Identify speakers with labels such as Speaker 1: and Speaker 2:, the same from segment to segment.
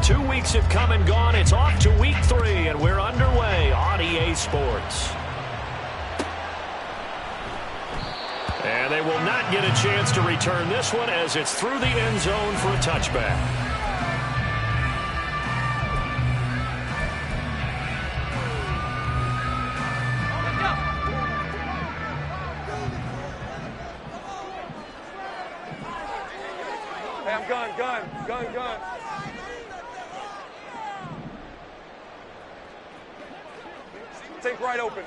Speaker 1: 2 weeks have come and gone. It's off to week 3, and we're underway on EA Sports. And they will not get a chance to return this one as it's through the end zone for a touchback.
Speaker 2: Hey, I'm gun. Take right open.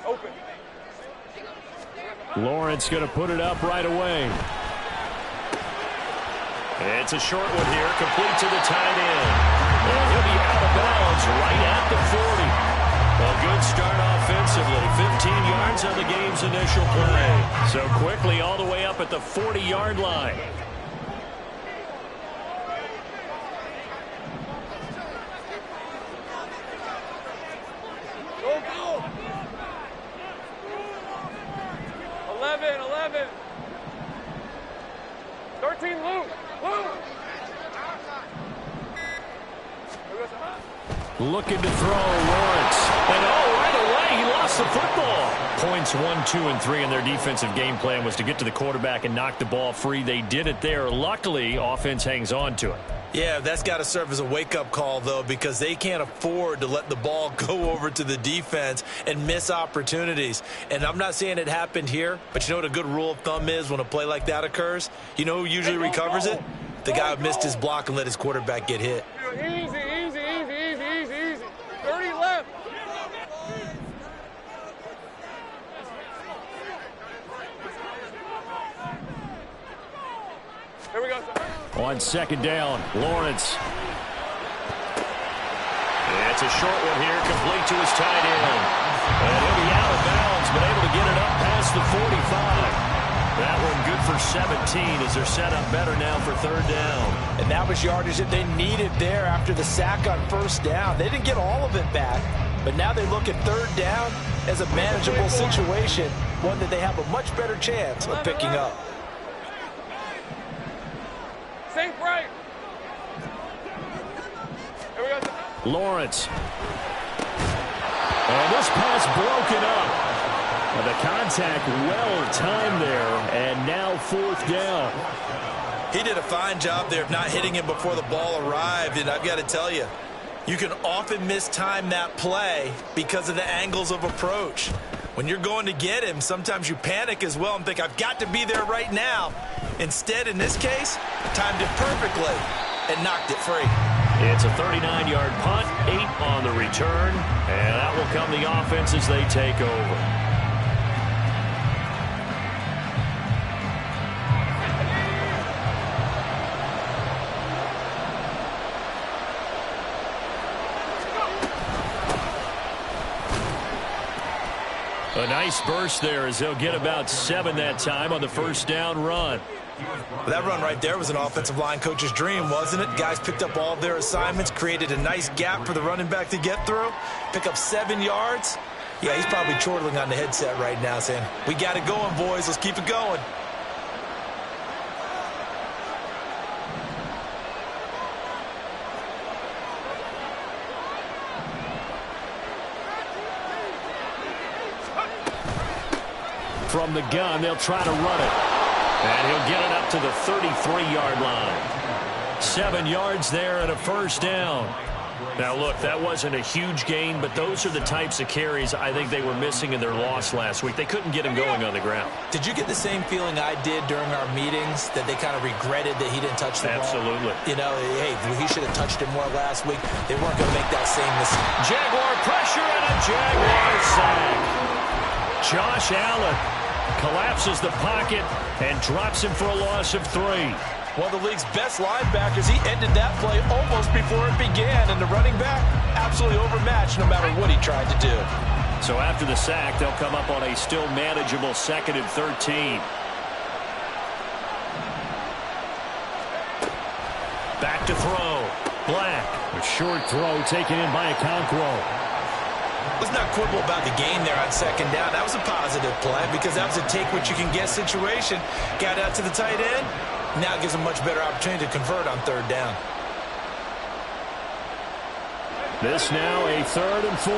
Speaker 1: Lawrence going to put it up right away. It's a short one here, complete to the tight end. And he'll be out of bounds right at the 40. A good start offensively. 15 yards on the game's initial play. So quickly all the way up at the 40-yard line.
Speaker 2: Go. 11. 13, Luke.
Speaker 1: Looking to throw, Lawrence. And right away, he lost the football. Points 1, 2, and 3 in their defensive game plan was to get to the quarterback and knock the ball free. They did it there. Luckily, offense hangs on to it.
Speaker 3: Yeah, that's got to serve as a wake-up call, though, because they can't afford to let the ball go over to the defense and miss opportunities. And I'm not saying it happened here, but you know what a good rule of thumb is when a play like that occurs? You know who usually recovers it? The guy who missed his block and let his quarterback get hit.
Speaker 2: Easy. 30 left. Here we go.
Speaker 1: On second down, Lawrence. It's a short one here, complete to his tight end. And he'll be out of bounds, but able to get it up past the 45. That one good for 17 as they're set up better now for third down.
Speaker 3: And that was yardage that they needed there after the sack on first down. They didn't get all of it back, but now they look at third down as a manageable situation, one that they have a much better chance of picking up.
Speaker 2: Sink right. Here we go.
Speaker 1: Lawrence. And this pass broken up. The contact well timed there, and now fourth down.
Speaker 3: He did a fine job there of not hitting him before the ball arrived, and I've got to tell you, you can often mistime that play because of the angles of approach. When you're going to get him, sometimes you panic as well and think, I've got to be there right now. Instead, in this case, timed it perfectly and knocked it free.
Speaker 1: It's a 39-yard punt, 8 on the return, and that will come the offense as they take over. A nice burst there as they'll get about 7 that time on the first down run.
Speaker 3: That run right there was an offensive line coach's dream, wasn't it? Guys picked up all of their assignments, created a nice gap for the running back to get through, pick up 7 yards. Yeah, he's probably chortling on the headset right now saying, we got it going, boys. Let's keep it going.
Speaker 1: From the gun, they'll try to run it. And he'll get it up to the 33-yard line. 7 yards there and a first down. Now, look, that wasn't a huge gain, but those are the types of carries I think they were missing in their loss last week. They couldn't get him going on the ground.
Speaker 3: Did you get the same feeling I did during our meetings, that they kind of regretted that he didn't touch the ball?
Speaker 1: Absolutely.
Speaker 3: You know, hey, he should have touched it more last week. They weren't going to make that same mistake.
Speaker 1: Jaguar pressure and a Jaguar sack. Josh Allen collapses the pocket and drops him for a loss of 3.
Speaker 3: One of the league's best linebackers, he ended that play almost before it began, and the running back absolutely overmatched no matter what he tried to do.
Speaker 1: So after the sack, they'll come up on a still manageable 2nd and 13. Back to throw. Black. A short throw taken in by Okonkwo.
Speaker 3: Let's not quibble about the gain there on 2nd down. That was a positive play because that was a take-what-you-can-get situation. Got out to the tight end. Now it gives them much better opportunity to convert on 3rd down.
Speaker 1: This now a 3rd and 4.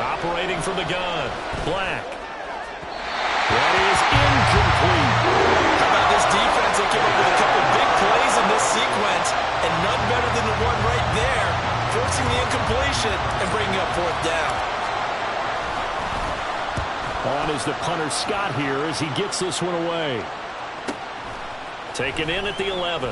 Speaker 1: Operating from the gun, Black. That is incomplete.
Speaker 3: How about this defense? They came up with a couple big plays in this sequence, and none better than the one right there, forcing the incompletion and bringing up 4th down.
Speaker 1: On is the punter Scott here as he gets this one away. Taken in at the 11.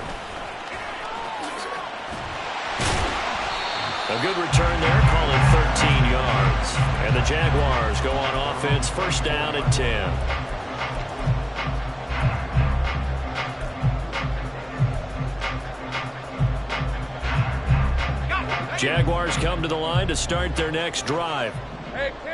Speaker 1: A good return there, call it 13 yards. And the Jaguars go on offense, 1st down and 10. Jaguars come to the line to start their next drive.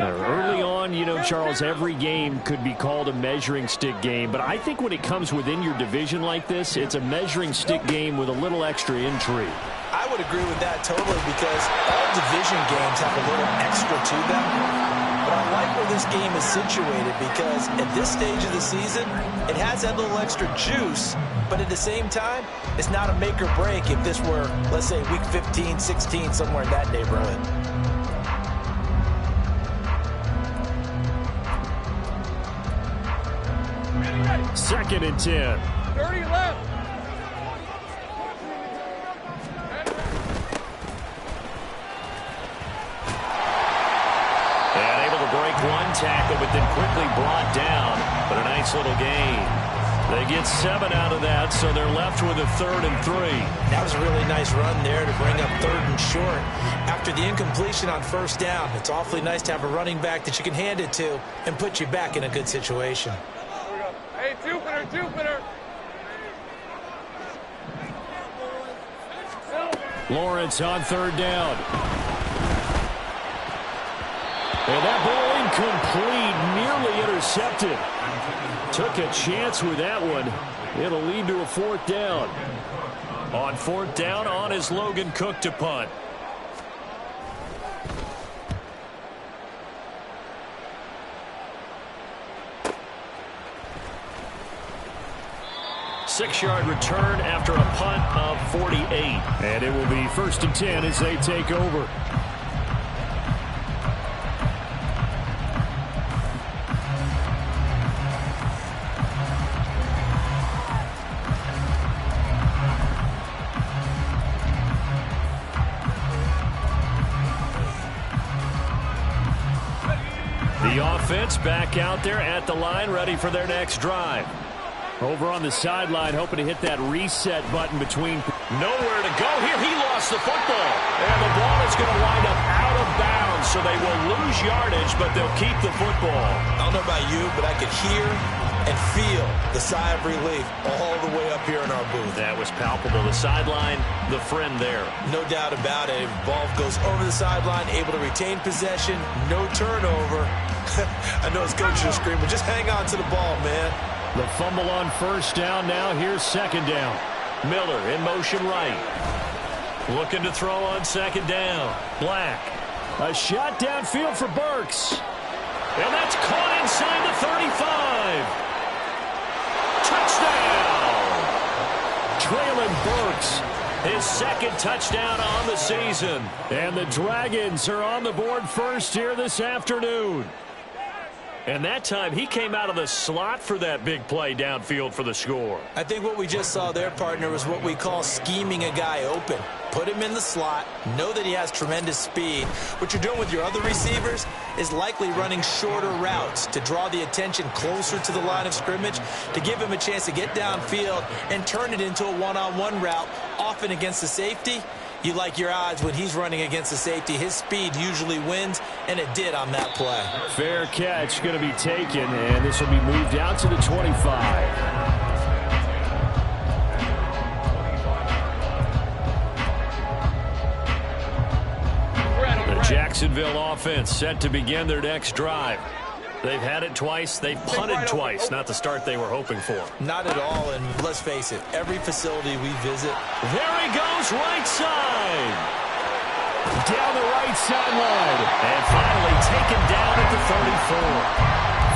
Speaker 1: Early on, you know, Charles, every game could be called a measuring stick game. But I think when it comes within your division like this, it's a measuring stick game with a little extra intrigue.
Speaker 3: I would agree with that totally because all division games have a little extra to them. But I like where this game is situated because at this stage of the season, it has that little extra juice. But at the same time, it's not a make or break if this were, let's say, week 15, 16, somewhere in that neighborhood.
Speaker 1: Second and 10.
Speaker 2: 30 left.
Speaker 1: And able to break one tackle, but then quickly brought down. But a nice little gain. They get 7 out of that, so they're left with a 3rd and 3.
Speaker 3: That was a really nice run there to bring up 3rd and short. After the incompletion on 1st down, it's awfully nice to have a running back that you can hand it to and put you back in a good situation.
Speaker 2: Hey, Jupiter.
Speaker 1: Lawrence on 3rd down. And that ball incomplete, nearly intercepted. Took a chance with that one. It'll lead to a 4th down. On 4th down, on is Logan Cook to punt. Six-yard return after a punt of 48. And it will be 1st and 10 as they take over. The offense back out there at the line, ready for their next drive. Over on the sideline, hoping to hit that reset button between. Nowhere to go here. He lost the football. And the ball is going to wind up out of bounds, so they will lose yardage, but they'll keep the football.
Speaker 3: I don't know about you, but I could hear and feel the sigh of relief all the way up here in our booth.
Speaker 1: That was palpable. The sideline, the friend there.
Speaker 3: No doubt about it. Ball goes over the sideline, able to retain possession, no turnover. I know his coaches are screaming, just hang on to the ball, man.
Speaker 1: The fumble on 1st down. Now here's 2nd down. Miller in motion right. Looking to throw on 2nd down. Black. A shot downfield for Burks. And that's caught inside the 35. Touchdown! Traylon Burks. His 2nd touchdown on the season. And the Dragons are on the board first here this afternoon. And that time, he came out of the slot for that big play downfield for the score.
Speaker 3: I think what we just saw there, partner, was what we call scheming a guy open. Put him in the slot, know that he has tremendous speed. What you're doing with your other receivers is likely running shorter routes to draw the attention closer to the line of scrimmage, to give him a chance to get downfield and turn it into a one-on-one route, often against the safety. You like your odds when he's running against the safety. His speed usually wins, and it did on that play.
Speaker 1: Fair catch going to be taken, and this will be moved out to the 25. The Jacksonville offense set to begin their next drive. They've had it twice. They've punted twice. Not the start they were hoping for.
Speaker 3: Not at all, and let's face it, every facility we visit.
Speaker 1: There he goes, right side. Down the right sideline. And finally taken down at the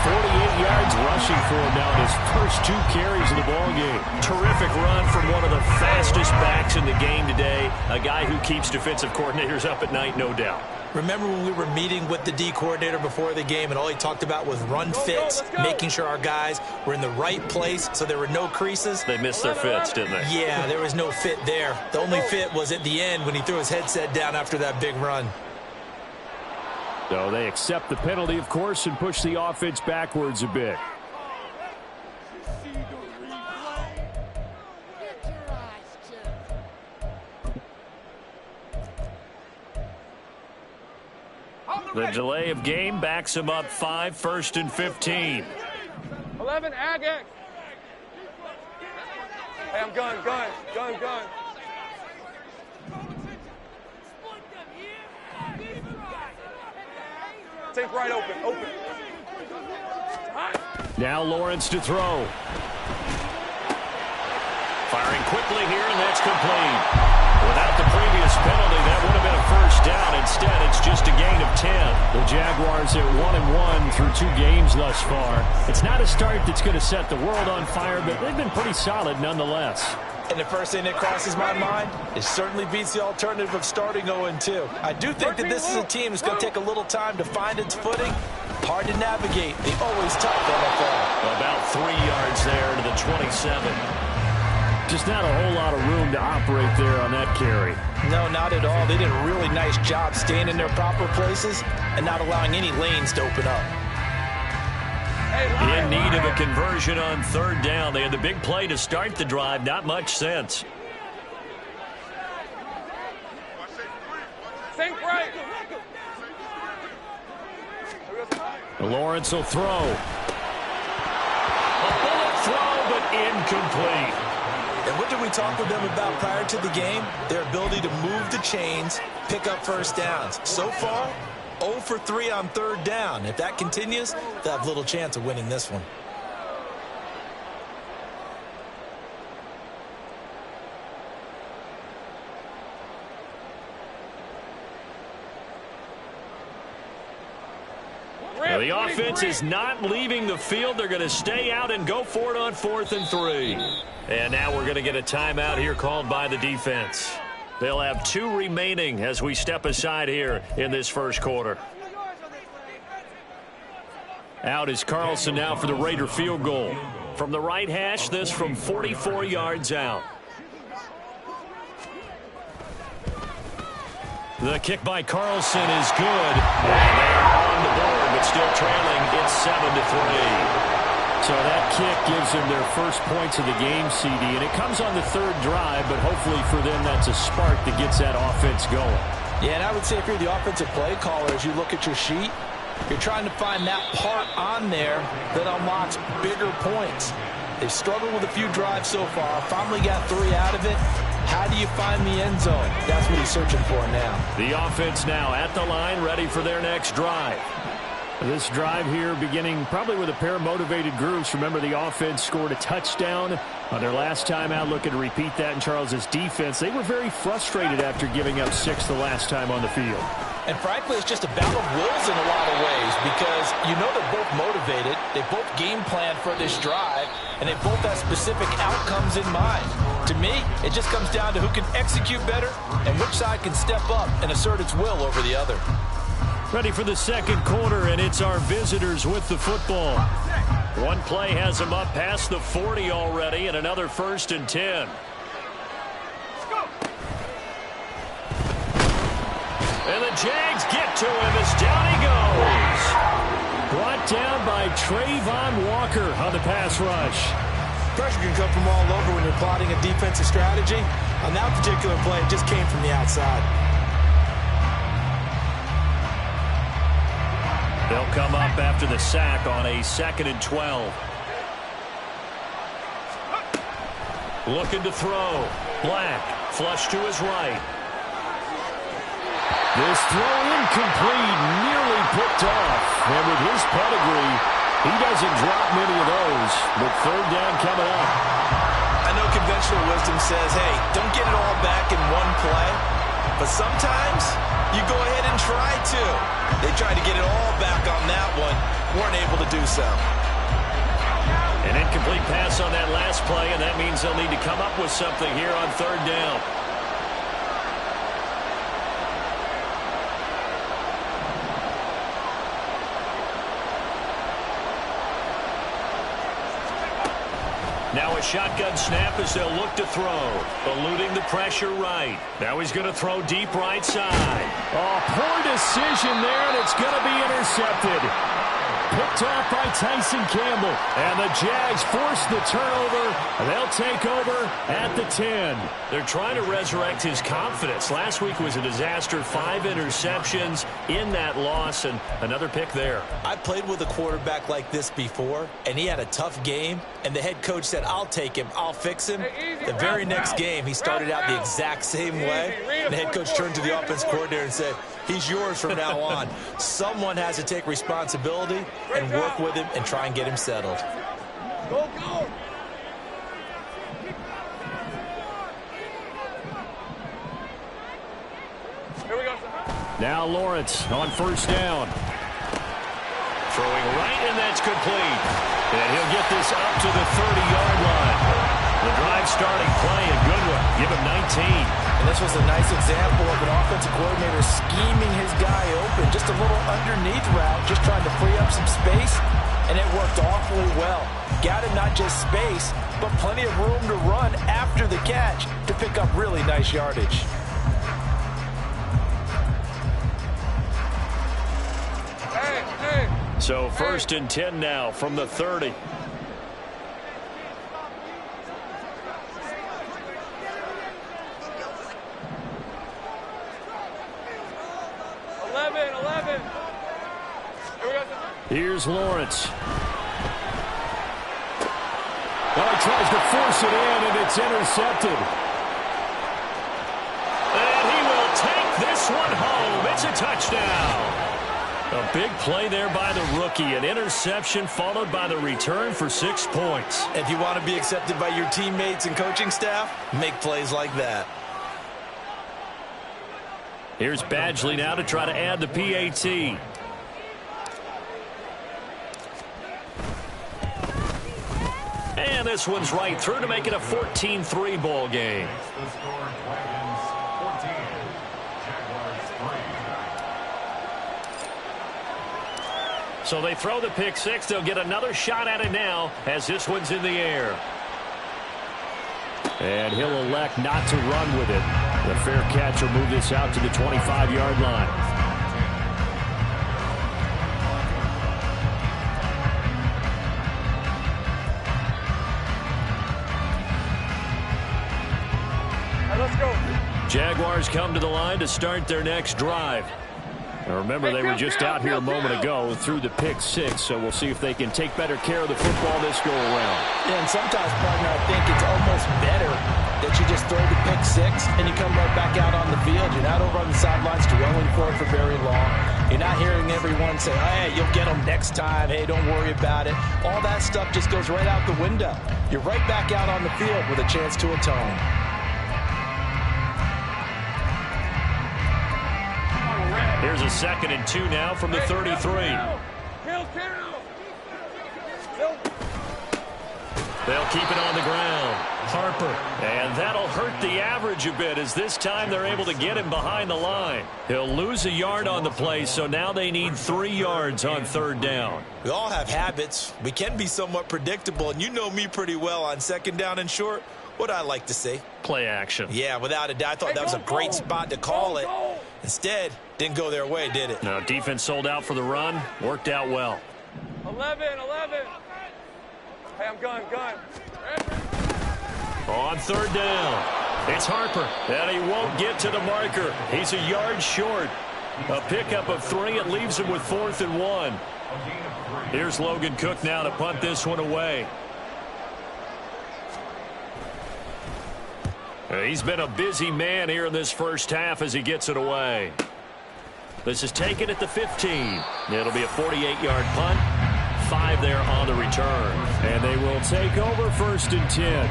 Speaker 1: 48 yards rushing for him now in his first 2 carries of the ball game. Terrific run from one of the fastest backs in the game today. A guy who keeps defensive coordinators up at night, no doubt.
Speaker 3: Remember when we were meeting with the D coordinator before the game and all he talked about was run fits, making sure our guys were in the right place so there were no creases?
Speaker 1: They missed their fits, didn't they?
Speaker 3: Yeah, there was no fit there. The only fit was at the end when he threw his headset down after that big run.
Speaker 4: So they accept the penalty, of course, and push the offense backwards a bit.
Speaker 1: The delay of game backs him up 5, 1st and 15.
Speaker 2: 11, Ag X. Hey, I'm gun. Think right, open.
Speaker 1: Now Lawrence to throw. Firing quickly here, and that's complete. Without the previous penalty, that would have been a first down. Instead, it's just a gain of 10.
Speaker 4: The Jaguars at 1-1 through 2 games thus far. It's not a start that's going to set the world on fire, but they've been pretty solid nonetheless.
Speaker 3: And the first thing that crosses my mind, it certainly beats the alternative of starting 0-2. I do think that this is a team that's going to take a little time to find its footing. Hard to navigate. The always tough NFL.
Speaker 1: About 3 yards there to the 27.
Speaker 4: Just not a whole lot of room to operate there on that carry.
Speaker 3: No, not at all. They did a really nice job staying in their proper places and not allowing any lanes to open up.
Speaker 1: In need of a conversion on 3rd down. They had the big play to start the drive. Not much sense.
Speaker 2: Think right.
Speaker 1: Lawrence will throw. A bullet throw, but incomplete.
Speaker 3: And what did we talk with them about prior to the game? Their ability to move the chains, pick up first downs. So far, 0 for 3 on 3rd down. If that continues, they'll have little chance of winning this one.
Speaker 1: Now the offense is not leaving the field. They're going to stay out and go for it on 4th and 3. And now we're going to get a timeout here called by the defense. They'll have 2 remaining as we step aside here in this first quarter. Out is Carlson now for the Raider field goal. From the right hash, this from 44 yards out. The kick by Carlson is good. And they're on the board, but still trailing. It's 7-3.
Speaker 4: So that kick gives them their first points of the game, CD, and it comes on the 3rd drive, but hopefully for them that's a spark that gets that offense going.
Speaker 3: Yeah, and I would say if you're the offensive play caller, as you look at your sheet, you're trying to find that part on there that unlocks bigger points. They've struggled with a few drives so far, finally got 3 out of it. How do you find the end zone? That's what he's searching for now.
Speaker 1: The offense now at the line, ready for their next drive.
Speaker 4: This drive here beginning probably with a pair of motivated groups. Remember, the offense scored a touchdown on their last time out. Looking to repeat that in Charles's defense. They were very frustrated after giving up 6 the last time on the field.
Speaker 3: And frankly, it's just a battle of wills in a lot of ways because you know they're both motivated. They both game plan for this drive, and they both have specific outcomes in mind. To me, it just comes down to who can execute better and which side can step up and assert its will over the other.
Speaker 1: Ready for the second quarter, and it's our visitors with the football. One play has them up past the 40 already, and another 1st and 10. And the Jags get to him as down he goes.
Speaker 4: Brought down by Trayvon Walker on the pass rush.
Speaker 3: Pressure can come from all over when you're plotting a defensive strategy. On that particular play, it just came from the outside.
Speaker 1: They'll come up after the sack on a 2nd and 12. Looking to throw. Black, flush to his right.
Speaker 4: This throw incomplete, nearly picked off. And with his pedigree, he doesn't drop many of those. But 3rd down coming up.
Speaker 3: I know conventional wisdom says, hey, don't get it all back in one play. But sometimes you go ahead and try to. They tried to get it all back on that one. Weren't able to do so.
Speaker 1: An incomplete pass on that last play, and that means they'll need to come up with something here on third down. Now a shotgun snap as they'll look to throw. Eluding the pressure right. Now he's going to throw deep right side.
Speaker 4: Oh, poor decision there, and it's going to be intercepted. Picked off by Tyson Campbell. And the Jags force the turnover. They'll take over at the 10.
Speaker 1: They're trying to resurrect his confidence. Last week was a disaster. 5 interceptions in that loss, and another pick there.
Speaker 3: I played with a quarterback like this before, and he had a tough game, and the head coach said, I'll take him, I'll fix him. The very next game, he started out the exact same way. The head coach turned to the offense coordinator and said, he's yours from now on. Someone has to take responsibility and work with him and try and get him settled.
Speaker 2: Go, go. Here we go.
Speaker 4: Now Lawrence on first down.
Speaker 1: Throwing right, and that's complete. And he'll get this up to the 30-yard line. The drive starting play, a good one. Give him 19.
Speaker 3: And this was a nice example of an offensive coordinator scheming his guy open. Just a little underneath route, just trying to free up some space, and it worked awfully well. Got him not just space, but plenty of room to run after the catch to pick up really nice yardage.
Speaker 1: So first and 10 now from the 30.
Speaker 4: Here's Lawrence. Well, he tries to force it in, and it's intercepted.
Speaker 1: And he will take this one home. It's a touchdown. A big play there by the rookie. An interception followed by the return for 6 points.
Speaker 3: If you want to be accepted by your teammates and coaching staff, make plays like that.
Speaker 1: Here's Badgley now to try to add the PAT. And this one's right through to make it a 14-3 ball game. So they throw the pick six. They'll get another shot at it now as this one's in the air.
Speaker 4: And he'll elect not to run with it. The fair catch will move this out to the 25-yard line.
Speaker 1: Jaguars come to the line to start their next drive. Now remember, they were just out here a moment ago through the pick six, so we'll see if they can take better care of the football this go around.
Speaker 3: Yeah, and sometimes, partner, I think it's almost better that you just throw the pick six and you come right back out on the field. You're not over on the sidelines dwelling for it for very long. You're not hearing everyone say, hey, you'll get them next time. Hey, don't worry about it. All that stuff just goes right out the window. You're right back out on the field with a chance to atone.
Speaker 1: Here's a 2nd and 2 now from the 33. They'll keep it on the ground. Harper. And that'll hurt the average a bit as this time they're able to get him behind the line. He'll lose a yard on the play, so now they need 3 yards on 3rd down.
Speaker 3: We all have habits. We can be somewhat predictable, and you know me pretty well on 2nd down and short. What I like to see.
Speaker 1: Play action.
Speaker 3: Yeah, without a doubt. I thought that was a great spot to call it. Instead, didn't go their way, did it?
Speaker 1: No, defense sold out for the run. Worked out well.
Speaker 2: 11. Hey, I'm gun.
Speaker 1: On 3rd down, it's Harper. And he won't get to the marker. He's a yard short. A pickup of 3. It leaves him with 4th and 1. Here's Logan Cook now to punt this one away. He's been a busy man here in this first half as he gets it away. This is taken at the 15. It'll be a 48-yard punt. 5 there on the return.
Speaker 4: And they will take over 1st and 10.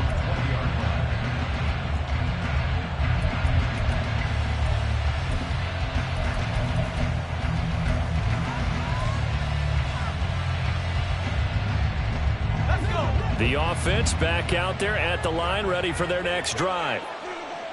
Speaker 1: The offense back out there at the line, ready for their next drive.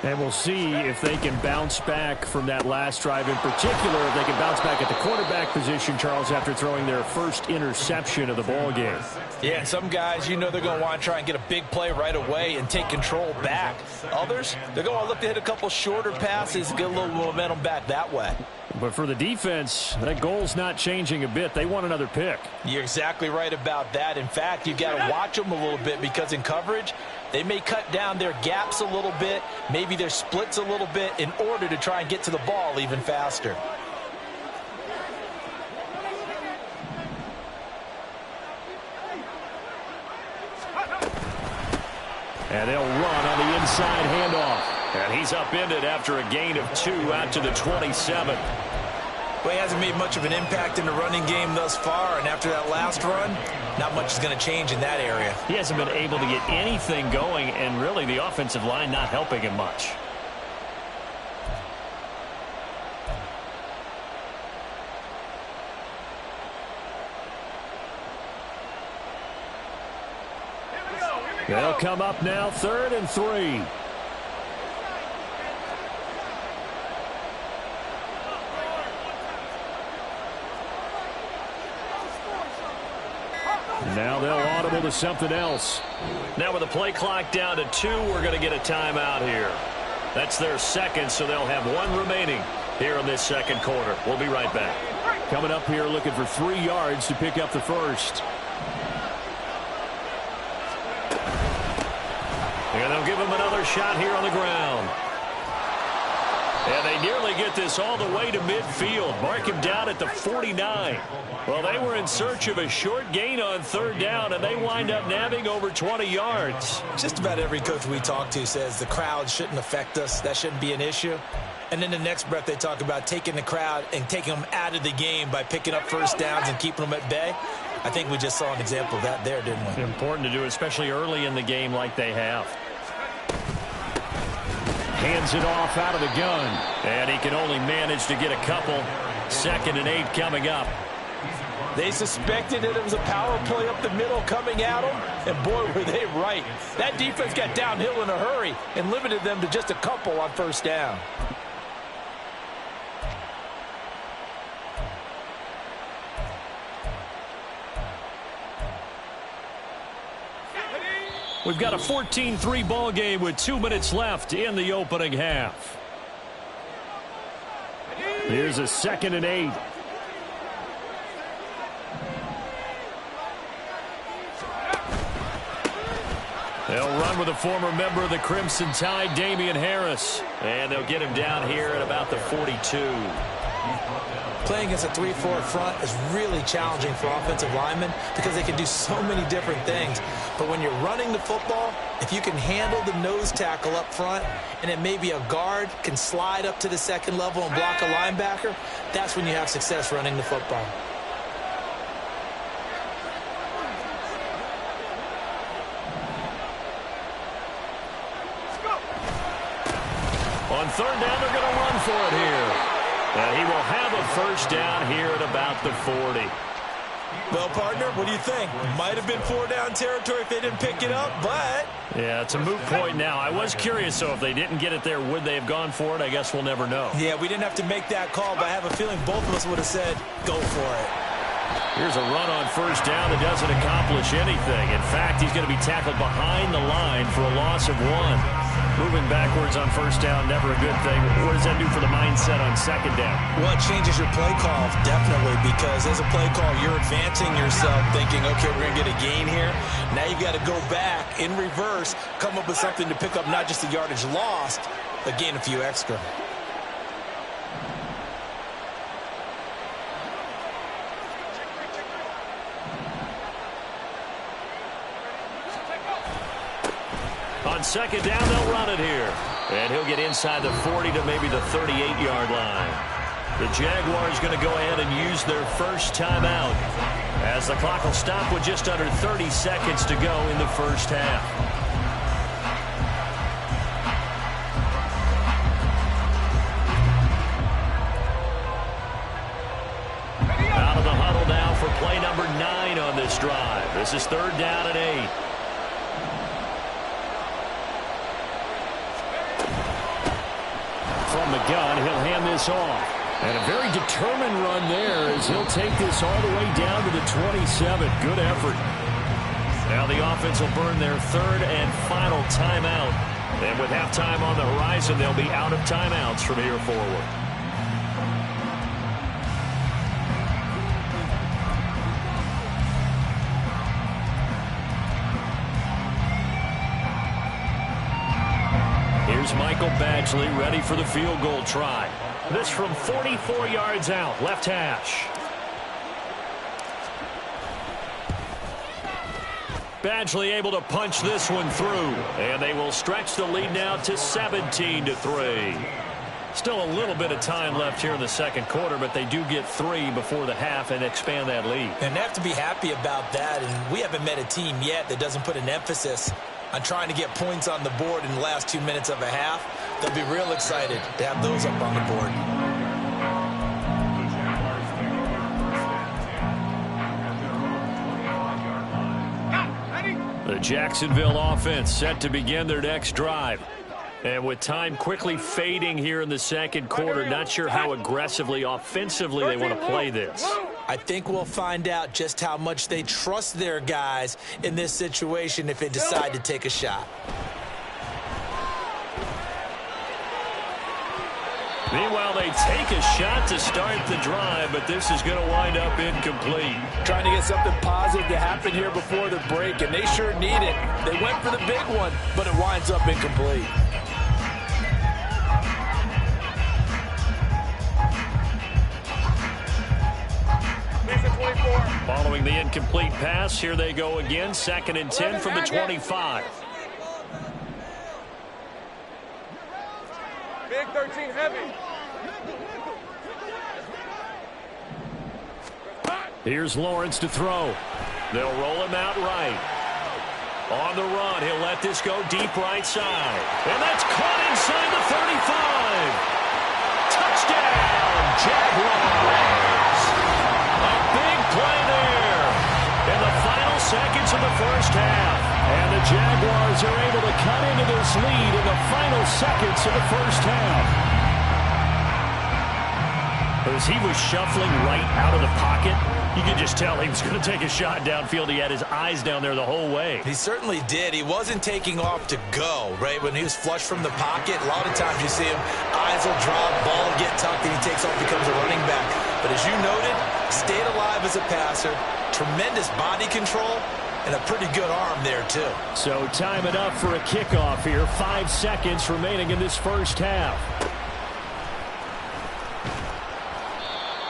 Speaker 4: And we'll see if they can bounce back from that last drive in particular, if they can bounce back at the quarterback position, Charles, after throwing their first interception of the ball game.
Speaker 3: Yeah, and some guys, you know they're going to want to try and get a big play right away and take control back. Others, they're going to look to hit a couple shorter passes and get a little momentum back that way.
Speaker 4: But for the defense, that goal's not changing a bit. They want another pick.
Speaker 3: You're exactly right about that. In fact, you've got to watch them a little bit because in coverage, they may cut down their gaps a little bit, maybe their splits a little bit in order to try and get to the ball even faster.
Speaker 1: And they'll run on the inside handoff. And he's upended after a gain of 2 out to the 27.
Speaker 3: Well, he hasn't made much of an impact in the running game thus far, and after that last run, not much is going to change in that area.
Speaker 1: He hasn't been able to get anything going, and really the offensive line not helping him much. They'll come up now, 3rd and 3. Now they'll audible to something else. Now with the play clock down to 2, we're going to get a timeout here. That's their second, so they'll have 1 remaining here in this second quarter. We'll be right back.
Speaker 4: Coming up here looking for 3 yards to pick up the first.
Speaker 1: And they'll give him another shot here on the ground. And they nearly get this all the way to midfield. Mark him down at the 49. Well, they were in search of a short gain on 3rd down, and they wind up nabbing over 20 yards.
Speaker 3: Just about every coach we talk to says the crowd shouldn't affect us. That shouldn't be an issue. And then the next breath they talk about taking the crowd and taking them out of the game by picking up first downs and keeping them at bay. I think we just saw an example of that there, didn't we?
Speaker 1: Important to do, especially early in the game like they have. Hands it off out of the gun. And he can only manage to get a couple. 2nd and 8 coming up.
Speaker 3: They suspected that it was a power play up the middle coming at them, and boy, were they right. That defense got downhill in a hurry and limited them to just a couple on first down.
Speaker 1: We've got a 14-3 ball game with 2 minutes left in the opening half.
Speaker 4: Here's a 2nd and 8.
Speaker 1: They'll run with a former member of the Crimson Tide, Damian Harris. And they'll get him down here at about the 42.
Speaker 3: Playing against a 3-4 front is really challenging for offensive linemen because they can do so many different things. But when you're running the football, if you can handle the nose tackle up front and then maybe a guard can slide up to the 2nd level and block a linebacker, that's when you have success running the football.
Speaker 1: On 3rd down, they're going to run for it here. And he will have a first down here at about the 40.
Speaker 3: Well, partner, what do you think? Might have been 4-down territory if they didn't pick it up, but...
Speaker 1: Yeah, it's a moot point now. I was curious, so if they didn't get it there, would they have gone for it? I guess we'll never know.
Speaker 3: Yeah, we didn't have to make that call, but I have a feeling both of us would have said, go for it.
Speaker 1: Here's a run on first down that doesn't accomplish anything. In fact, he's going to be tackled behind the line for a loss of 1. Moving backwards on first down, never a good thing. What does that do for the mindset on 2nd down?
Speaker 3: Well, it changes your play call, definitely, because as a play call, you're advancing yourself thinking, okay, we're going to get a gain here. Now you've got to go back in reverse, come up with something to pick up not just the yardage lost, but gain a few extra.
Speaker 1: On 2nd down, they'll run it here. And he'll get inside the 40 to maybe the 38-yard line. The Jaguars going to go ahead and use their first timeout as the clock will stop with just under 30 seconds to go in the first half. Out of the huddle now for play number 9 on this drive. This is 3rd down and 8.
Speaker 4: the gun. He'll hand this off. And a very determined run there as he'll take this all the way down to the 27. Good effort. Now the offense will burn their third and final timeout. And with halftime on the horizon, they'll be out of timeouts from here forward. Here's Michael Badgley ready for the field goal try. This from 44 yards out, left hash. Badgley able to punch this one through. And they will stretch the lead now to 17-3. Still a little bit of time left here in the second quarter, but they do get 3 before the half and expand that lead.
Speaker 3: And they have to be happy about that. And we haven't met a team yet that doesn't put an emphasis on trying to get points on the board in the last 2 minutes of a half. They'll be real excited to have those up on the board.
Speaker 4: The Jacksonville offense set to begin their next drive. And with time quickly fading here in the second quarter, not sure how aggressively, offensively they want to play this.
Speaker 3: I think we'll find out just how much they trust their guys in this situation if they decide to take a shot.
Speaker 4: Meanwhile, they take a shot to start the drive, but this is going to wind up incomplete.
Speaker 3: Trying to get something positive to happen here before the break, and they sure need it. They went for the big one, but it winds up incomplete.
Speaker 4: Following the incomplete pass, here they go again. 2nd and 10 from the 25.
Speaker 2: Big 13 heavy.
Speaker 4: Here's Lawrence to throw. They'll roll him out right. On the run, he'll let this go deep right side. And that's caught inside the 35. Touchdown, Jaguars. A big play there in the final seconds of the first half. And the Jaguars are able to cut into this lead in the final seconds of the first half. As he was shuffling right out of the pocket, you could just tell he was going to take a shot downfield. He had his eyes down there the whole way.
Speaker 3: He certainly did. He wasn't taking off to go, right? When he was flush from the pocket, a lot of times you see him, eyes will drop, ball will get tucked, and he takes off, becomes a running back. But as you noted, stayed alive as a passer, tremendous body control, and a pretty good arm there, too.
Speaker 4: So time it up for a kickoff here. 5 seconds remaining in this first half.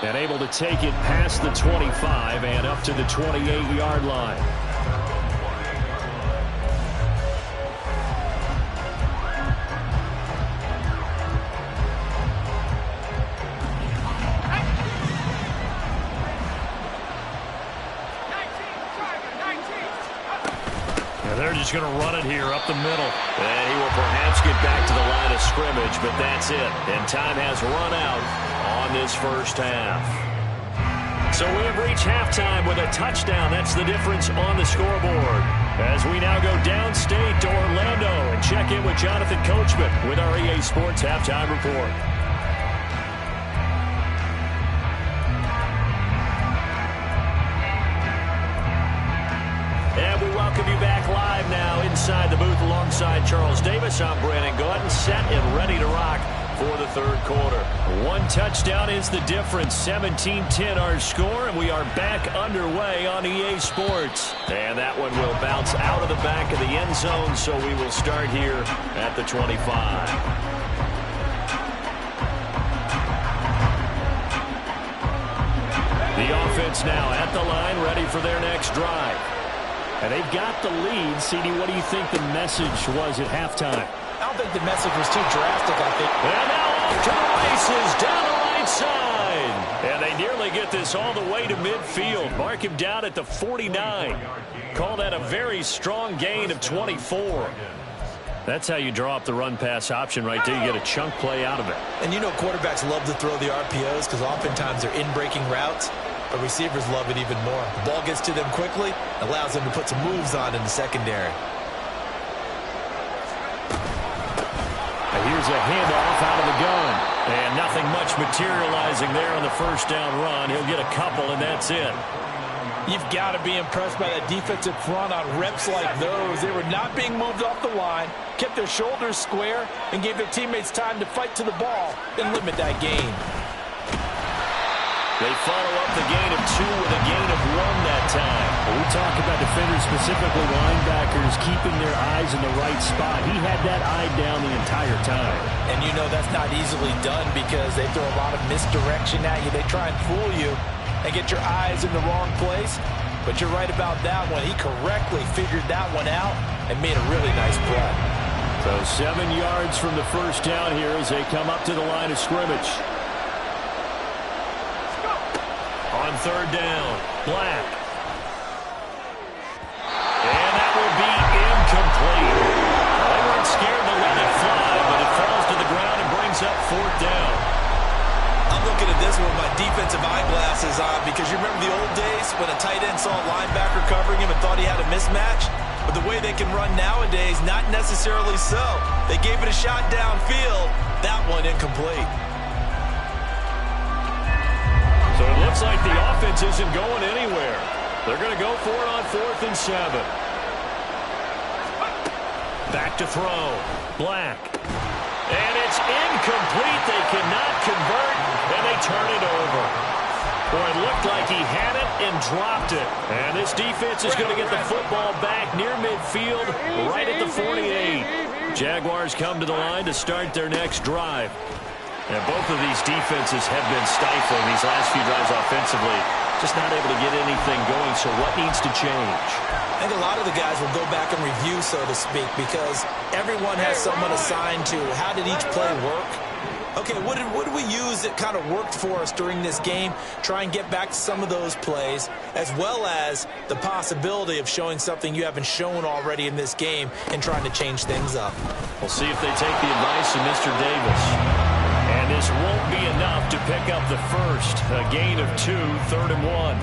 Speaker 4: And able to take it past the 25 and up to the 28-yard line. They're just going to run it here up the middle. And he will perhaps get back to the line of scrimmage, but that's it. And time has run out on this first half. So we have reached halftime with a touchdown. That's the difference on the scoreboard. As we now go downstate to Orlando and check in with Jonathan Coachman with our EA Sports Halftime Report. And we welcome you back live now inside the booth alongside Charles Davis. I'm Brandon Gordon, set and ready to rock for the third quarter. One touchdown is the difference. 17-10 our score, and we are back underway on EA Sports. And that one will bounce out of the back of the end zone, so we will start here at the 25. The offense now at the line, ready for their next drive. And they've got the lead. CD, what do you think the message was at halftime?
Speaker 3: I don't think the message was too drastic, I think.
Speaker 4: And now off to the races, down the right side. And they nearly get this all the way to midfield. Mark him down at the 49. Call that a very strong gain of 24. That's how you draw up the run-pass option right there. You get a chunk play out of it.
Speaker 3: And you know quarterbacks love to throw the RPOs because oftentimes they're in-breaking routes. But receivers love it even more. The ball gets to them quickly, allows them to put some moves on in the secondary.
Speaker 4: Here's a handoff out of the gun.
Speaker 1: Nothing much materializing there on the first down run. He'll get a couple, and that's it.
Speaker 3: You've got to be impressed by that defensive front on reps like those. They were not being moved off the line, kept their shoulders square, and gave their teammates time to fight to the ball and limit that gain.
Speaker 1: They follow up the gain of 2 with a gain of 1 that time.
Speaker 4: When we talk about defenders, specifically linebackers, keeping their eyes in the right spot. He had that eye down the entire time.
Speaker 3: And you know that's not easily done because they throw a lot of misdirection at you. They try and fool you and get your eyes in the wrong place. But you're right about that one. He correctly figured that one out and made a really nice play.
Speaker 4: So 7 yards from the first down here as they come up to the line of scrimmage.
Speaker 1: On third down, Black. And that will be incomplete. They weren't scared to let it fly, but it falls to the ground and brings up fourth down.
Speaker 3: I'm looking at this one with my defensive eyeglasses on because you remember the old days when a tight end saw a linebacker covering him and thought he had a mismatch? But the way they can run nowadays, not necessarily so. They gave it a shot downfield. That one incomplete.
Speaker 1: So it looks like the offense isn't going anywhere. They're going to go for it on 4th and 7. Back to throw. Black. And it's incomplete. They cannot convert, and they turn it over. Boy, it looked like he had it and dropped it. And this defense is going to get the football back near midfield, right at the 48. Jaguars come to the line to start their next drive. And both of these defenses have been stifling these last few drives offensively. Just not able to get anything going, so what needs to change?
Speaker 3: I think a lot of the guys will go back and review, so to speak, because everyone has someone assigned to how did each play work. Okay, what did we use that kind of worked for us during this game? Try and get back to some of those plays, as well as the possibility of showing something you haven't shown already in this game and trying to change things up.
Speaker 1: We'll see if they take the advice of Mr. Davis. And this won't be enough to pick up the first. A gain of 2, 3rd and 1.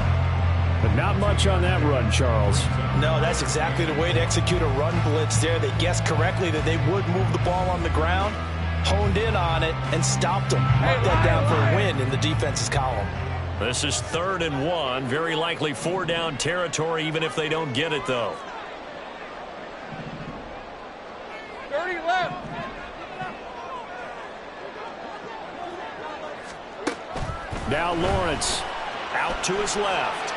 Speaker 4: But not much on that run, Charles.
Speaker 3: No, that's exactly the way to execute a run blitz there. They guessed correctly that they would move the ball on the ground, honed in on it, and stopped them. Mark that down for a win in the defense's column.
Speaker 1: This is 3rd and 1. Very likely 4-down territory, even if they don't get it, though.
Speaker 2: 30 left.
Speaker 1: Now Lawrence out to his left.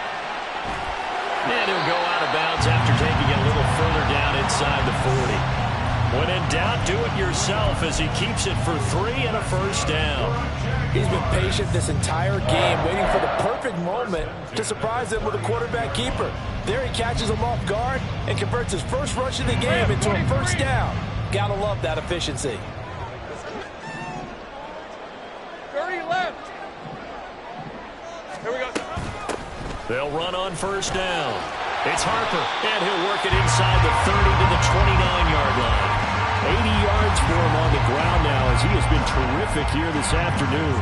Speaker 1: And he'll go out of bounds after taking it a little further down inside the 40. When in doubt, do it yourself as he keeps it for 3 and a first down.
Speaker 3: He's been patient this entire game, waiting for the perfect moment to surprise them with a quarterback keeper. There he catches him off guard and converts his first rush of the game into a first down. Gotta love that efficiency.
Speaker 2: 30 left. Here we go.
Speaker 1: They'll run on first down. It's Harper, and he'll work it inside the 30 to the 29-yard line.
Speaker 4: 80 yards for him on the ground now as he has been terrific here this afternoon.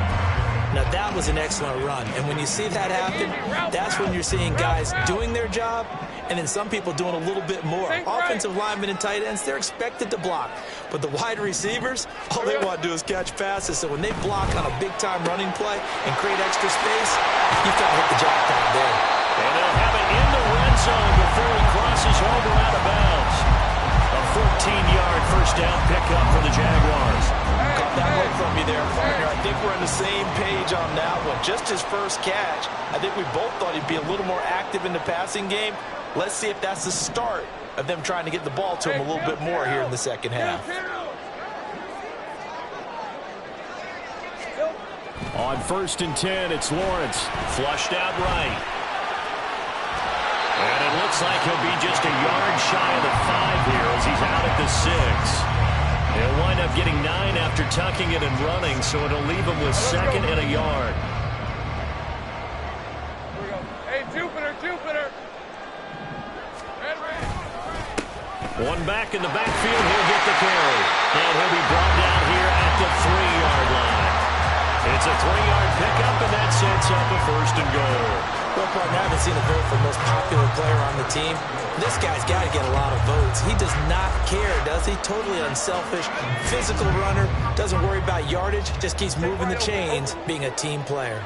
Speaker 3: Now that was an excellent run, and when you see that happen, that's when you're seeing guys doing their job and then some people doing a little bit more. Offensive linemen and tight ends, they're expected to block, but the wide receivers, all they want to do is catch passes. So when they block on a big-time running play and create extra space, you've got to hit the jackpot there.
Speaker 1: And they'll have it in the red zone before he crosses over out of bounds. A 14-yard first down pickup for the Jaguars.
Speaker 3: Caught that one from you there, partner. I think we're on the same page on that one. Just his first catch, I think we both thought he'd be a little more active in the passing game. Let's see if that's the start of them trying to get the ball to him a little bit more here in the second half.
Speaker 4: On 1st and 10, it's Lawrence.
Speaker 1: Flushed out right. And it looks like he'll be just a yard shy of the 5 here as he's out at the 6. He'll wind up getting 9 after tucking it and running, so it'll leave him with 2nd and a yard.
Speaker 2: Here we go. Hey, Jupiter.
Speaker 1: One back in the backfield, he'll get the carry. And he'll be brought down here at the 3-yard line. It's a 3-yard pickup, and that sets up a 1st and goal.
Speaker 3: Well, partner, I haven't seen a vote for most popular player on the team. This guy's got to get a lot of votes. He does not care, does he? Totally unselfish, physical runner, doesn't worry about yardage, just keeps moving the chains, being a team player.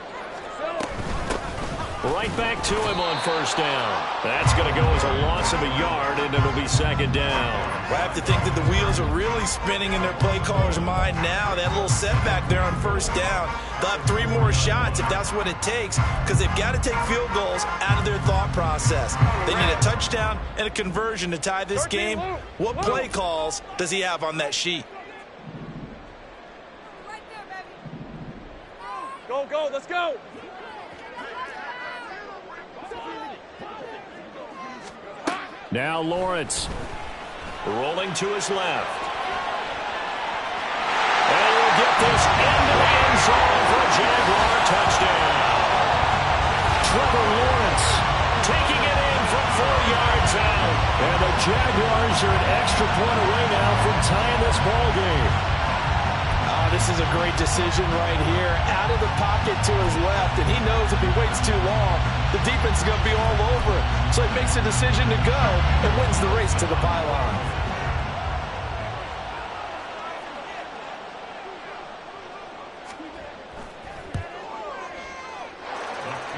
Speaker 1: Right back to him on 1st down. That's going to go as a loss of a yard, and it'll be 2nd down.
Speaker 3: Well, I have to think that the wheels are really spinning in their play caller's mind now. That little setback there on 1st down. They'll have 3 more shots if that's what it takes, because they've got to take field goals out of their thought process. They need a touchdown and a conversion to tie this game. What play calls does he have on that sheet?
Speaker 2: Go, go, let's go.
Speaker 1: Now Lawrence rolling to his left. And he'll get this into the end zone for a Jaguar touchdown. Trevor Lawrence taking it in from 4 yards out. And the Jaguars are an extra point away now from tying this ball game.
Speaker 3: This is a great decision right here. Out of the pocket to his left, and he knows if he waits too long, the defense is going to be all over it. So he makes a decision to go and wins the race to the pylon.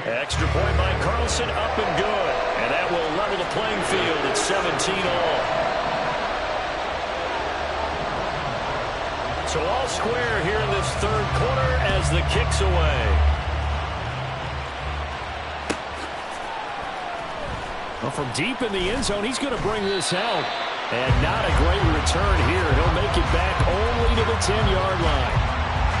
Speaker 1: Extra point by Carlson, up and good. And that will level the playing field at 17 all. So all square here in this 3rd quarter as the kick's away.
Speaker 4: Well, from deep in the end zone, he's going to bring this out. And not a great return here. He'll make it back only to the 10-yard line.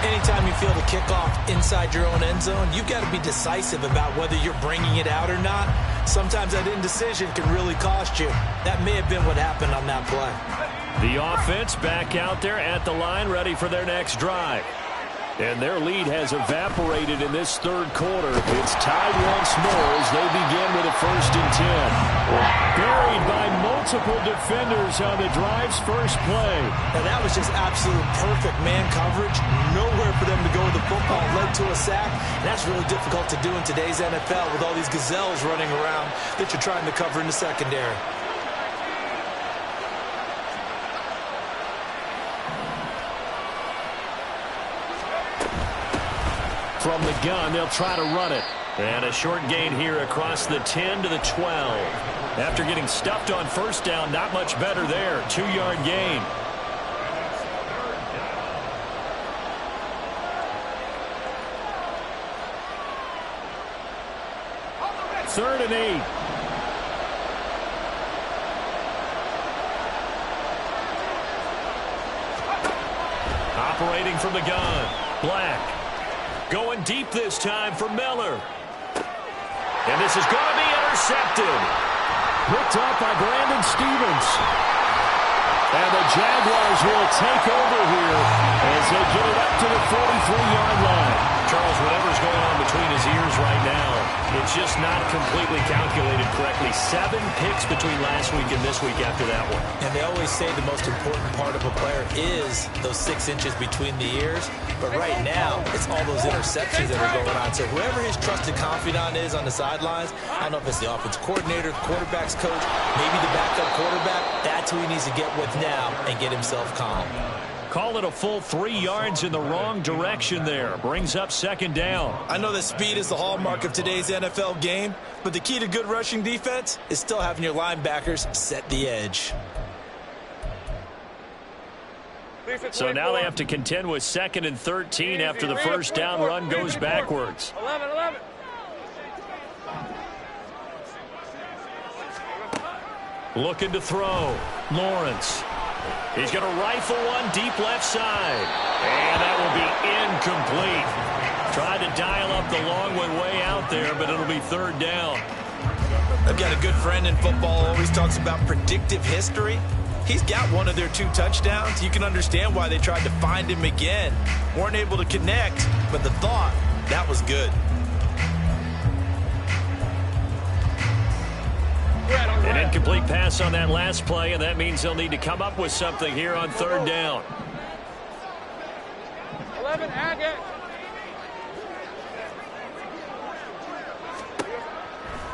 Speaker 3: Anytime you feel the kickoff inside your own end zone, you've got to be decisive about whether you're bringing it out or not. Sometimes that indecision can really cost you. That may have been what happened on that play.
Speaker 1: The offense back out there at the line, ready for their next drive. And their lead has evaporated in this 3rd quarter. It's tied once more as they begin with a 1st and 10. Buried by multiple defenders on the drive's first play.
Speaker 3: Now that was just absolute perfect man coverage. Nowhere for them to go with the football. Led to a sack. And that's really difficult to do in today's NFL with all these gazelles running around that you're trying to cover in the secondary.
Speaker 1: From the gun, they'll try to run it. And a short gain here across the 10 to the 12. After getting stuffed on 1st down, not much better there. 2-yard gain.
Speaker 4: Third and 8.
Speaker 1: Operating from the gun. Black. Going deep this time for Miller. And this is going to be intercepted.
Speaker 4: Picked up by Brandon Stevens. And the Jaguars will take over here as they get it up to the 43-yard line.
Speaker 1: Charles, whatever's going on between his ears right now, it's just not completely calculated correctly. 7 picks between last week and this week after that one.
Speaker 3: And they always say the most important part of a player is those 6 inches between the ears. But right now, it's all those interceptions that are going on. So whoever his trusted confidant is on the sidelines, I don't know if it's the offense coordinator, the quarterback's coach, maybe the backup quarterback, that's who he needs to get with now and get himself calm.
Speaker 1: Call it a full 3 yards in the wrong direction there. Brings up 2nd down.
Speaker 3: I know that speed is the hallmark of today's NFL game, but the key to good rushing defense is still having your linebackers set the edge.
Speaker 1: So now they have to contend with 2nd and 13 after the 1st down run goes backwards.
Speaker 2: 11.
Speaker 1: Looking to throw. Lawrence. He's going to rifle one deep left side. And that will be incomplete. Tried to dial up the long one way out there, but it'll be 3rd down.
Speaker 3: I've got a good friend in football who always talks about predictive history. He's got one of their 2 touchdowns. You can understand why they tried to find him again. Weren't able to connect, but the thought, that was good.
Speaker 1: An incomplete pass on that last play, and that means they'll need to come up with something here on 3rd down.
Speaker 2: 11, Agate.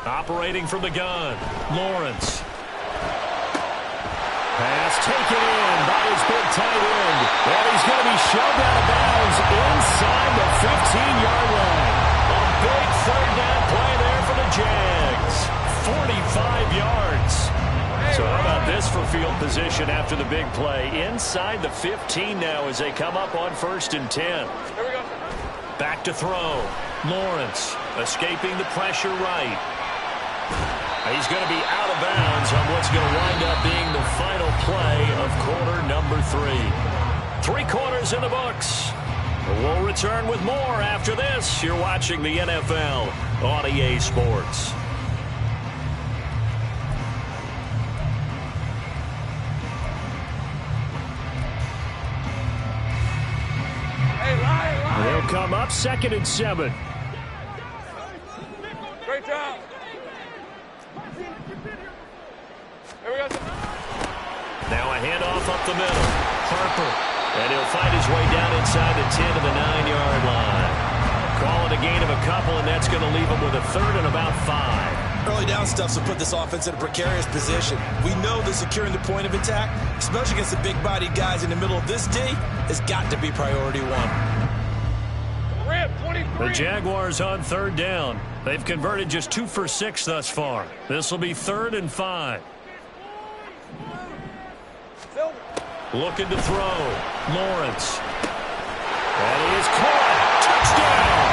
Speaker 1: Operating from the gun, Lawrence. Pass taken in by his big tight end. And he's going to be shoved out of bounds inside the 15-yard line. A big third down play there for the Jags. 45 yards. So how about this for field position after the big play? Inside the 15 now as they come up on 1st and 10.
Speaker 2: Here we go.
Speaker 1: Back to throw. Lawrence escaping the pressure right. He's going to be out of bounds on what's going to wind up being the final play of quarter number 3. 3 quarters in the books. We'll return with more after this. You're watching the NFL on EA Sports.
Speaker 4: They'll come up 2nd and 7.
Speaker 2: Great job. Here we go.
Speaker 1: Now a handoff up the middle. Harper. And he'll find his way down inside the 10 to the 9-yard line. Call it a gain of a couple, and that's going to leave him with a 3rd and about 5.
Speaker 3: Early down stuff will put this offense in a precarious position. We know that securing the point of attack, especially against the big-bodied guys in the middle of this D, has got to be priority 1.
Speaker 1: The Jaguars on 3rd down. They've converted just 2 for 6 thus far. This will be 3rd and 5. Looking to throw. Lawrence. And he is caught. Touchdown!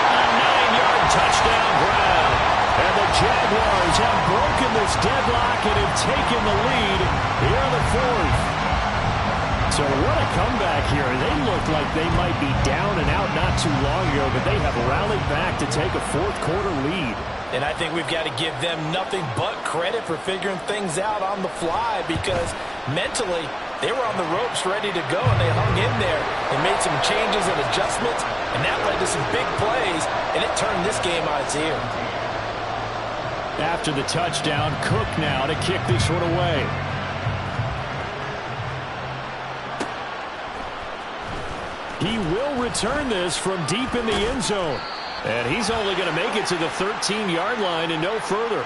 Speaker 1: A 9-yard touchdown grab. And the Jaguars have broken this deadlock and have taken the lead here in the 4th. So what a comeback here. They look like they might be down and out not too long ago, but they have rallied back to take a 4th quarter lead.
Speaker 3: And I think we've got to give them nothing but credit for figuring things out on the fly, because mentally they were on the ropes ready to go, and they hung in there and made some changes and adjustments, and that led to some big plays, and it turned this game on its ear.
Speaker 4: After the touchdown, Cook now to kick this one away. He will return this from deep in the end zone. And he's only going to make it to the 13-yard line and no further.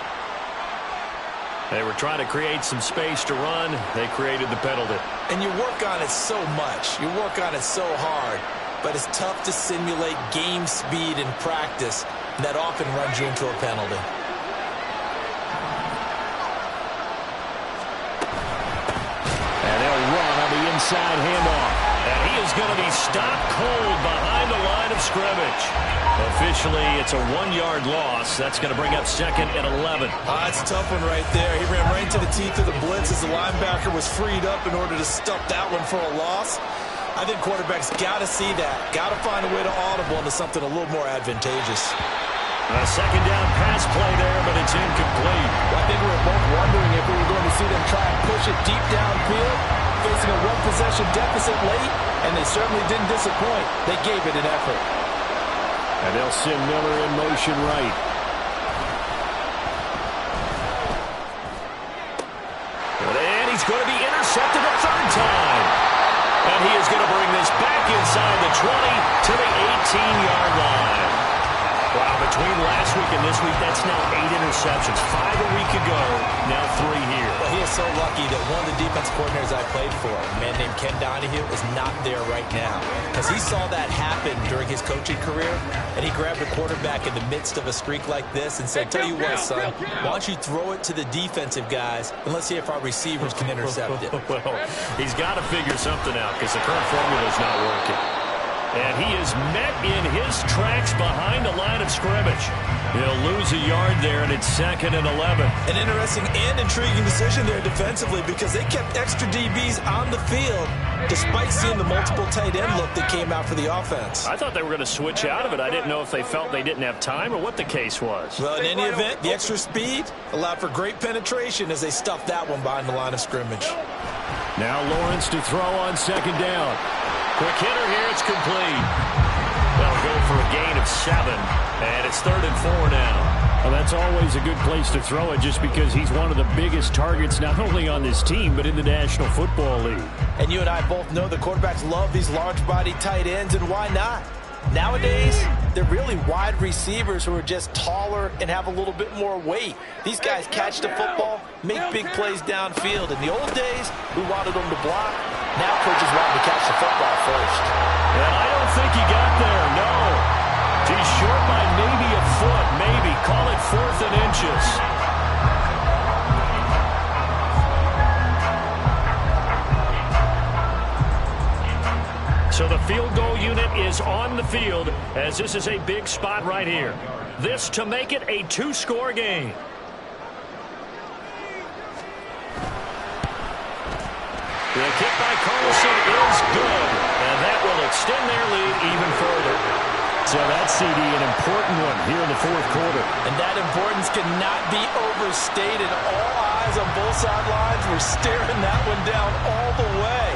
Speaker 4: They were trying to create some space to run. They created the penalty.
Speaker 3: And you work on it so much. You work on it so hard. But it's tough to simulate game speed in practice. That often runs you into a penalty.
Speaker 4: And they'll run on the inside handoff.
Speaker 1: And he is going to be stopped cold behind the line of scrimmage. Officially, it's a 1-yard loss. That's going to bring up 2nd and 11.
Speaker 3: That's a tough one right there. He ran right into the teeth of the blitz as the linebacker was freed up in order to stuff that one for a loss. I think quarterbacks got to see that. Got to find a way to audible into something a little more advantageous.
Speaker 1: A 2nd down pass play there, but it's incomplete.
Speaker 3: I think we were both wondering if we were going to see them try and push it deep downfield, facing a 1-possession deficit late, and they certainly didn't disappoint. They gave it an effort.
Speaker 4: And they'll send Miller in motion right.
Speaker 1: And he's going to be intercepted a 3rd time. And he is going to bring this back inside the 20 to the 18-yard line. Wow, between last week and this week, that's now 8 interceptions. 5 a week ago, now 3 here.
Speaker 3: Well, he is so lucky that one of the defense coordinators I played for, a man named Ken Donahue, is not there right now. Because he saw that happen during his coaching career, and he grabbed a quarterback in the midst of a streak like this and said, tell you what, son, why don't you throw it to the defensive guys, and let's see if our receivers can intercept it.
Speaker 1: Well, he's got to figure something out because the current formula is not working. And he is met in his tracks behind the line of scrimmage. He'll lose a yard there, and it's 2nd and 11.
Speaker 3: An interesting and intriguing decision there defensively, because they kept extra DBs on the field despite seeing the multiple tight end look that came out for the offense.
Speaker 1: I thought they were going to switch out of it. I didn't know if they felt they didn't have time or what the case was.
Speaker 3: Well, in any event, the extra speed allowed for great penetration as they stuffed that one behind the line of scrimmage.
Speaker 4: Now Lawrence to throw on 2nd down.
Speaker 1: Quick hitter here, it's complete. They'll go for a gain of 7, and it's 3rd and 4 now.
Speaker 4: Well, that's always a good place to throw it, just because he's one of the biggest targets not only on this team but in the National Football League.
Speaker 3: And you and I both know the quarterbacks love these large-bodied tight ends, and why not? Nowadays, they're really wide receivers who are just taller and have a little bit more weight. These guys catch the football, make big plays downfield. In the old days, we wanted them to block. Now coaches want them to catch the football first.
Speaker 1: And I don't think he got there, no. He's short by maybe a foot, maybe. Call it 4th and inches. So the field goal unit is on the field as this is a big spot right here. This to make it a 2-score game. The kick by Carlson is good, and that will extend their lead even further. So that's, CD, an important one here in the 4th quarter.
Speaker 3: And that importance cannot be overstated. All eyes on both sidelines were staring that one down all the way.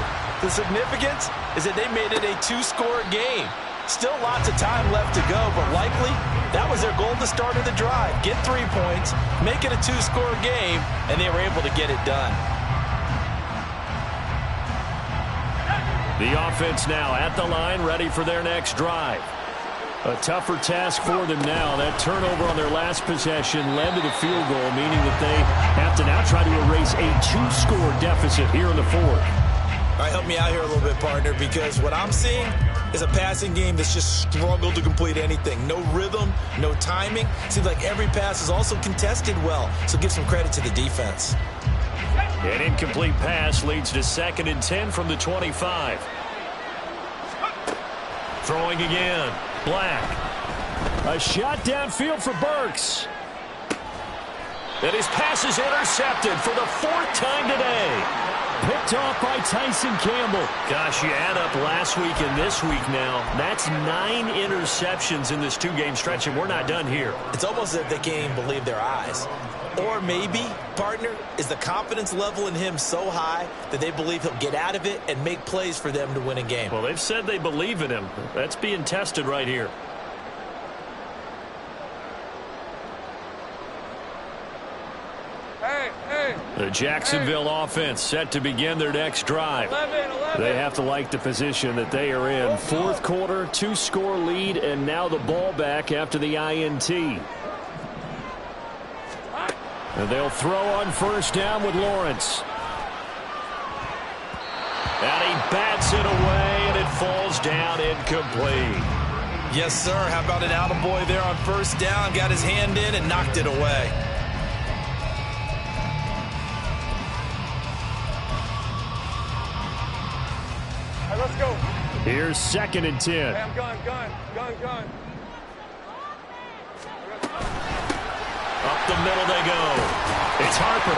Speaker 3: The significance is that they made it a 2-score game. Still lots of time left to go, but likely that was their goal at the start of the drive. Get 3 points, make it a 2-score game, and they were able to get it done.
Speaker 1: The offense now at the line, ready for their next drive. A tougher task for them now. That turnover on their last possession led to the field goal, meaning that they have to now try to erase a 2-score deficit here in the 4th.
Speaker 3: All right, help me out here a little bit, partner, because what I'm seeing is a passing game that's just struggled to complete anything. No rhythm, no timing. Seems like every pass is also contested well, so give some credit to the defense.
Speaker 1: An incomplete pass leads to 2nd and 10 from the 25. Throwing again. Black. A shot downfield for Burks. And his pass is intercepted for the 4th time today. Picked off by Tyson Campbell. Gosh, you add up last week and this week now. That's 9 interceptions in this 2-game stretch, and we're not done here.
Speaker 3: It's almost as if they can't even believe their eyes. Or maybe, partner, is the confidence level in him so high that they believe he'll get out of it and make plays for them to win a game.
Speaker 1: Well, they've said they believe in him. That's being tested right here. The Jacksonville offense set to begin their next drive.
Speaker 2: 11.
Speaker 1: They have to like the position that they are in. 4th quarter, 2-score lead, and now the ball back after the INT. And they'll throw on 1st down with Lawrence. And he bats it away, and it falls down incomplete.
Speaker 3: Yes, sir. How about an attaboy there on 1st down? Got his hand in and knocked it away.
Speaker 2: Let's go.
Speaker 1: Here's 2nd and 10.
Speaker 2: Hey, I'm gun.
Speaker 1: Up the middle they go. It's Harper.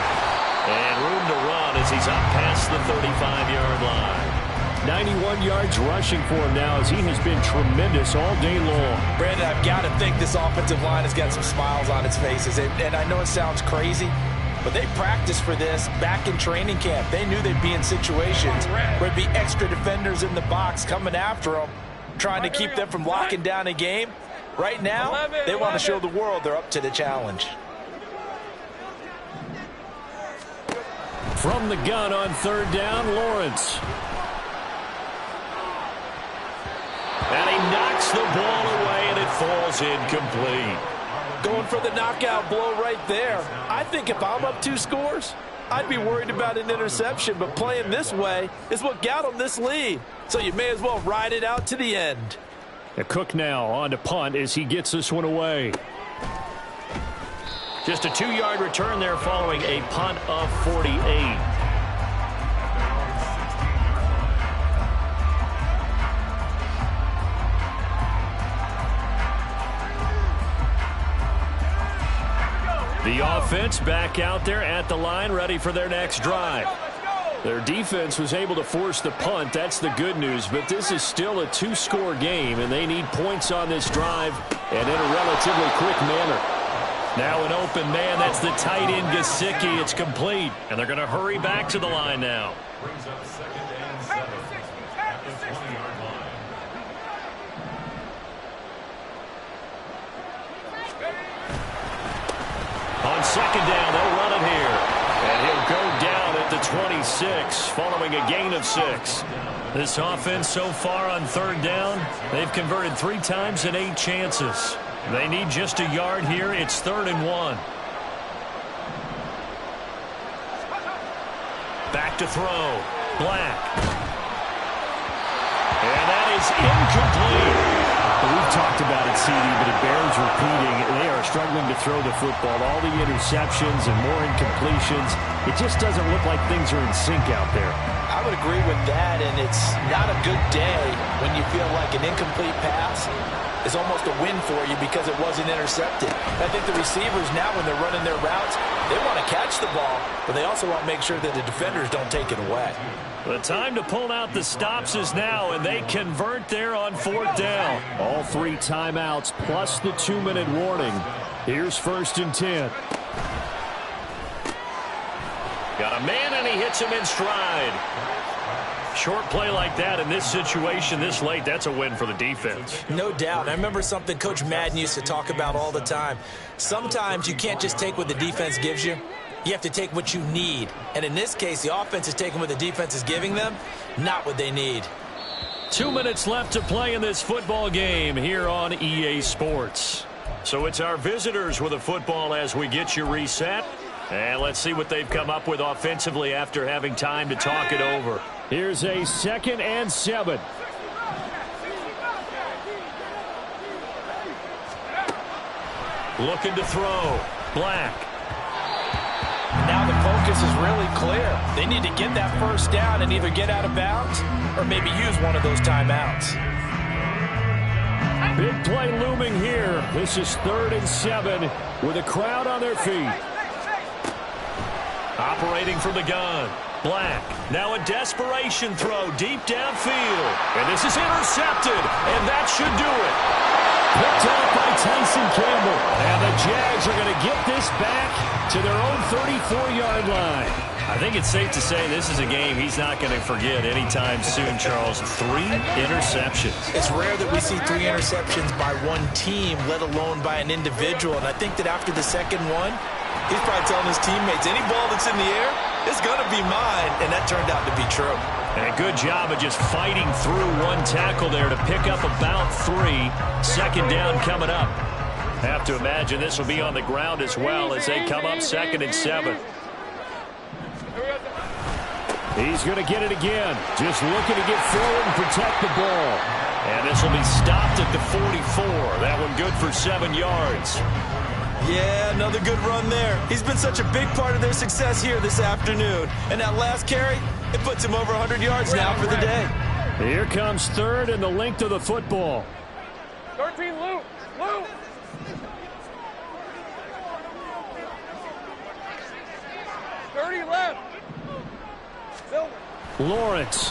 Speaker 1: And room to run as he's up past the 35-yard line. 91 yards rushing for him now as he has been tremendous all day long.
Speaker 3: Brandon, I've got to think this offensive line has got some smiles on its faces. And I know it sounds crazy, but they practiced for this back in training camp. They knew they'd be in situations where it'd be extra defenders in the box coming after them, trying to keep them from locking down a game. Right now, they want to show the world they're up to the challenge.
Speaker 1: From the gun on 3rd down, Lawrence. And he knocks the ball away, and it falls incomplete.
Speaker 3: Going for the knockout blow right there. I think if I'm up 2 scores, I'd be worried about an interception, but playing this way is what got them this lead. So you may as well ride it out to the end.
Speaker 1: Cook now on to punt as he gets this one away. Just a 2-yard return there following a punt of 48. The offense back out there at the line, ready for their next drive. Their defense was able to force the punt. That's the good news, but this is still a 2-score game, and they need points on this drive and in a relatively quick manner. Now an open man. That's the tight end, Gesicki. It's complete, and they're going to hurry back to the line now. On 2nd down, they'll run it here. And he'll go down at the 27. 6 following a gain of 6. This offense so far on third down, they've converted 3 times in 8 chances. They need just a yard here. It's 3rd and 1. Back to throw. Black. And that is incomplete.
Speaker 4: We've talked about it, CD, but it bears repeating. They are struggling to throw the football. All the interceptions and more incompletions. It just doesn't look like things are in sync out there.
Speaker 3: I would agree with that, and it's not a good day when you feel like an incomplete pass is almost a win for you because it wasn't intercepted. I think the receivers now, when they're running their routes, they want to catch the ball, but they also want to make sure that the defenders don't take it away.
Speaker 1: The time to pull out the stops is now, and they convert there on 4th down.
Speaker 4: All 3 timeouts plus the 2-minute warning. Here's 1st and 10.
Speaker 1: Got a man, and he hits him in stride. Short play like that in this situation this late, that's a win for the defense.
Speaker 3: No doubt. I remember something Coach Madden used to talk about all the time. Sometimes you can't just take what the defense gives you. You have to take what you need. And in this case, the offense is taking what the defense is giving them, not what they need.
Speaker 1: 2 minutes left to play in this football game here on EA Sports. So it's our visitors with the football as we get you reset. And let's see what they've come up with offensively after having time to talk it over.
Speaker 4: Here's a 2nd and 7.
Speaker 1: Looking to throw. Black.
Speaker 3: Now the focus is really clear. They need to get that 1st down and either get out of bounds or maybe use one of those timeouts.
Speaker 4: Big play looming here. This is 3rd and 7 with a crowd on their feet.
Speaker 1: Operating from the gun. Black. Now a desperation throw deep downfield. And this is intercepted. And that should do it.
Speaker 4: Picked off by Tyson Campbell. And the Jags are going to get this back to their own 34-yard line.
Speaker 1: I think it's safe to say this is a game he's not going to forget anytime soon, Charles. 3 interceptions.
Speaker 3: It's rare that we see 3 interceptions by one team, let alone by an individual. And I think that after the second one, he's probably telling his teammates, any ball that's in the air, it's going to be mine. And that turned out to be true.
Speaker 1: And a good job of just fighting through one tackle there to pick up about 3. 2nd down coming up. Have to imagine this will be on the ground as well as they come up 2nd and 7.
Speaker 4: He's going to get it again. Just looking to get forward and protect the ball.
Speaker 1: And this will be stopped at the 44. That one good for 7 yards.
Speaker 3: Yeah, another good run there. He's been such a big part of their success here this afternoon. And that last carry, it puts him over 100 yards now for the day.
Speaker 4: Here comes 3rd and the length of the football.
Speaker 2: 13, Luke. Luke. 30 left.
Speaker 4: Lawrence.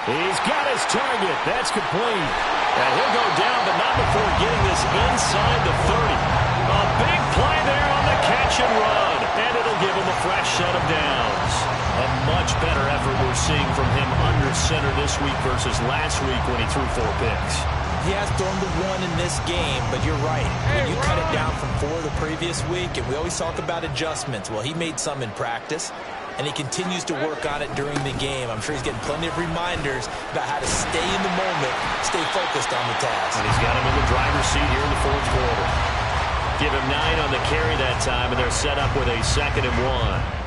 Speaker 4: He's got his target. That's complete.
Speaker 1: And he'll go down, but not before getting this inside the 30. A big play there on the catch and run. And it'll give him a fresh set of downs. A much better effort we're seeing from him under center this week versus last week when he threw 4 picks.
Speaker 3: He has thrown the 1 in this game, but you're right. When you cut it down from 4 the previous week, and we always talk about adjustments, well, he made some in practice, and he continues to work on it during the game. I'm sure he's getting plenty of reminders about how to stay in the moment, stay focused on the task.
Speaker 1: And he's got him in the driver's seat here in the 4th quarter. Give him 9 on the carry that time, and they're set up with a 2nd and 1.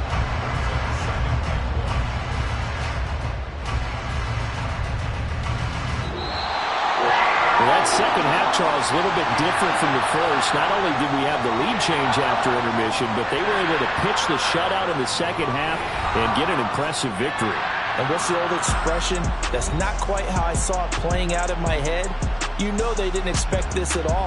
Speaker 4: That second half, Charles, a little bit different from the first. Not only did we have the lead change after intermission, but they were able to pitch the shutout in the second half and get an impressive victory.
Speaker 3: And what's the old expression? That's not quite how I saw it playing out in my head. You know they didn't expect this at all.